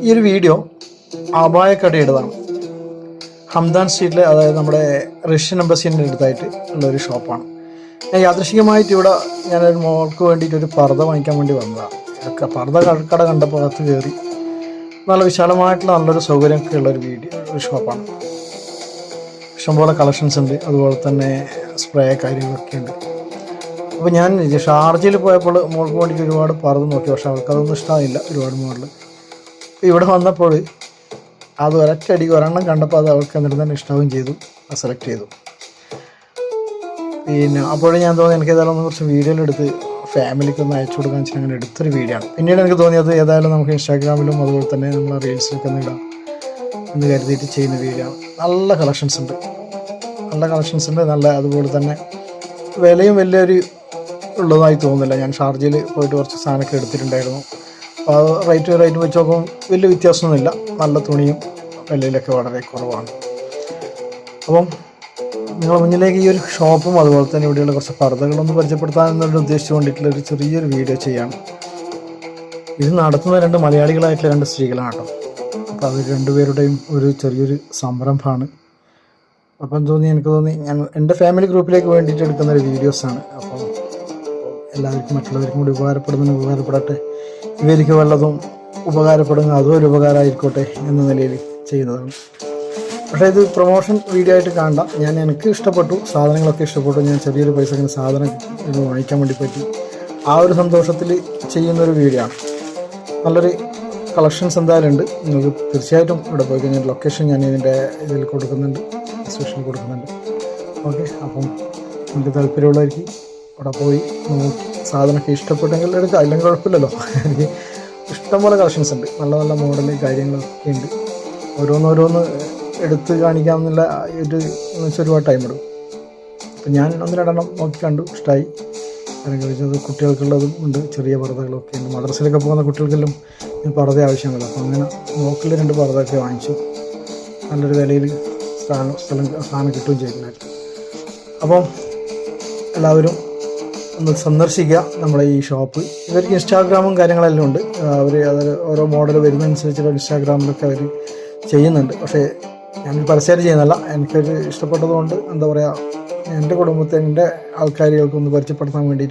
ഈ ഒരു video അപായക്കടയുടേതാണ്. Hamdan സ്ട്രീറ്റിലെ, അതായത് നമ്മുടെ റഷ്യൻ എംബസിൻ്റെ അടുത്തായിട്ട് ഉള്ളൊരു ഷോപ്പാണ്. ഞാൻ യാദൃശികമായിട്ട് ഇവിടെ ഞാനൊരു മോൾക്ക് വേണ്ടിയിട്ട് ഒരു പർദ്ദ വാങ്ങിക്കാൻ വേണ്ടി വന്നതാണ്. ഇതൊക്കെ പർദ്ദ കട കണ്ടപ്പോൾ അകത്ത് കയറി. നല്ല വിശാലമായിട്ടുള്ള നല്ലൊരു സൗകര്യമൊക്കെ ഉള്ളൊരു ഒരു ഷോപ്പാണ്. ഇഷ്ടംപോലെ കളക്ഷൻസ് ഉണ്ട്, അതുപോലെ തന്നെ സ്പ്രേ കാര്യങ്ങളൊക്കെ ഉണ്ട്. അപ്പോൾ ഞാൻ ഷാർജയിൽ പോയപ്പോൾ മോൾക്ക് വേണ്ടിയിട്ട് ഒരുപാട് പർദ്ദ നോക്കി, പക്ഷേ അവൾക്കതൊന്നും ഇഷ്ടമായില്ല, ഒരുപാട് മോഡൽ. ഇവിടെ വന്നപ്പോൾ അത് ഒരെണ്ണം കണ്ടപ്പോൾ അത് അവൾക്ക് എന്നിട്ട് തന്നെ ഇഷ്ടമാവുകയും ചെയ്തു, അത് സെലക്ട് ചെയ്തു. പിന്നെ അപ്പോഴും ഞാൻ തോന്നി എനിക്ക് ഏതായാലും കുറച്ച് വീഡിയോയിലെടുത്ത് ഫാമിലിക്ക് ഒന്ന് അയച്ചു കൊടുക്കാൻ വെച്ചാൽ അങ്ങനെ എടുത്തൊരു വീഡിയോ ആണ്. പിന്നീട് എനിക്ക് തോന്നിയത് ഏതായാലും നമുക്ക് ഇൻസ്റ്റാഗ്രാമിലും അതുപോലെ തന്നെ നമ്മൾ റീൽസിലൊക്കെ ഒന്ന് ഇടാം എന്ന് കരുതിയിട്ട് ചെയ്യുന്ന വീഡിയോ ആണ്. നല്ല കളക്ഷൻസ് ഉണ്ട്, നല്ല അതുപോലെ തന്നെ വിലയും വലിയൊരു ഉള്ളതായി തോന്നുന്നില്ല. ഞാൻ ഷാർജയിൽ പോയിട്ട് കുറച്ച് സാധനമൊക്കെ എടുത്തിട്ടുണ്ടായിരുന്നു. അപ്പോൾ അത് റേറ്റ് വെച്ച് നോക്കുമ്പോൾ വലിയ വ്യത്യാസമൊന്നുമില്ല. നല്ല തുണിയും വിലയിലൊക്കെ വളരെ കുറവാണ്. അപ്പം നിങ്ങളുടെ മുന്നിലേക്ക് ഈ ഒരു ഷോപ്പും അതുപോലെ തന്നെ ഇവിടെയുള്ള കുറച്ച് പർദ്ദകളൊന്ന് പരിചയപ്പെടുത്താൻ എന്നുള്ള ഉദ്ദേശിച്ചു കൊണ്ടിട്ടുള്ള ഒരു ചെറിയൊരു വീഡിയോ ചെയ്യാണ്. ഇത് നടത്തുന്ന 2 മലയാളികളായിട്ടുള്ള 2 സ്ത്രീകളാണ് കേട്ടോ. അപ്പോൾ അത് 2 പേരുടെയും ഒരു ചെറിയൊരു സംരംഭമാണ്. അപ്പം എനിക്ക് തോന്നി ഞാൻ എൻ്റെ ഫാമിലി ഗ്രൂപ്പിലേക്ക് വേണ്ടിയിട്ട് എടുക്കുന്ന ഒരു വീഡിയോസാണ്. അപ്പോൾ എല്ലാവർക്കും മറ്റുള്ളവർക്കും കൂടി ഉപകാരപ്പെടട്ടെ, ഇവർക്ക് വല്ലതും ഉപകാരപ്പെടുന്ന അതും ഒരു ഉപകാരമായിരിക്കോട്ടെ എന്ന നിലയിൽ ചെയ്യുന്നതാണ്. പക്ഷേ ഇത് പ്രൊമോഷൻ വീഡിയോ ആയിട്ട് കാണണ്ട. എനിക്ക് ഇഷ്ടപ്പെട്ടു, സാധനങ്ങളൊക്കെ ഇഷ്ടപ്പെട്ടു. ഞാൻ ചെറിയൊരു പൈസക്ക് സാധനം ഇത് വാങ്ങിക്കാൻ വേണ്ടി പറ്റി. ആ ഒരു സന്തോഷത്തിൽ ചെയ്യുന്നൊരു വീഡിയോ ആണ്. നല്ലൊരു കളക്ഷൻസ് എന്തായാലും ഉണ്ട്. നിങ്ങൾക്ക് തീർച്ചയായിട്ടും ഇവിടെ പോയി കഴിഞ്ഞാൽ ലൊക്കേഷൻ ഞാൻ ഇതിൽ കൊടുക്കുന്നുണ്ട്, ഡിസ്ക്രിപ്ഷനിൽ കൊടുക്കുന്നുണ്ട്. ഓക്കെ, അപ്പം എനിക്ക് താല്പര്യമുള്ളവർക്ക് അവിടെ പോയി നോക്കി സാധനമൊക്കെ ഇഷ്ടപ്പെട്ടെങ്കിൽ എടുക്കാം, അല്ലെങ്കിൽ കുഴപ്പമില്ലല്ലോ. എനിക്ക് ഇഷ്ടംപോലെ കളക്ഷൻസ് ഉണ്ട്, നല്ല മോഡൽ കാര്യങ്ങളൊക്കെ ഉണ്ട്. ഓരോന്ന് എടുത്ത് കാണിക്കാമെന്നുള്ള ഒരുപാട് ടൈം എടുക്കും. അപ്പം ഞാൻ 1-2 നോക്കി കണ്ടു, ഇഷ്ടമായി. അതിനെ കഴിച്ചത് കുട്ടികൾക്കുള്ളതും ഉണ്ട്, ചെറിയ പർദ്ദകളൊക്കെ ഉണ്ട്. മദ്രസയിലൊക്കെ പോകുന്ന കുട്ടികൾക്കെല്ലാം പർദ്ദ ആവശ്യമുള്ളത്. അപ്പം അങ്ങനെ നോക്കിൽ 2 പർദ്ദയൊക്കെ വാങ്ങിച്ചു. നല്ലൊരു വിലയിൽ സാധനം കിട്ടുകയും ചെയ്യുന്നതായിരുന്നു. അപ്പം എല്ലാവരും ഒന്ന് സന്ദർശിക്കുക നമ്മുടെ ഈ ഷോപ്പ്. ഇവർക്ക് ഇൻസ്റ്റാഗ്രാമും കാര്യങ്ങളെല്ലാം ഉണ്ട്. അത് ഓരോ മോഡൽ വരുന്നതനുസരിച്ചുള്ള ഇൻസ്റ്റാഗ്രാമിലൊക്കെ അവർ ചെയ്യുന്നുണ്ട്. പക്ഷേ ഞാനൊരു പരസ്യം ചെയ്യുന്നതല്ല, എനിക്കൊരു ഇഷ്ടപ്പെട്ടതുകൊണ്ട് എന്താ പറയുക, എൻ്റെ കുടുംബത്തെ എൻ്റെ ആൾക്കാരുകൾക്കൊന്ന് പരിചയപ്പെടുത്താൻ വേണ്ടിയിട്ട്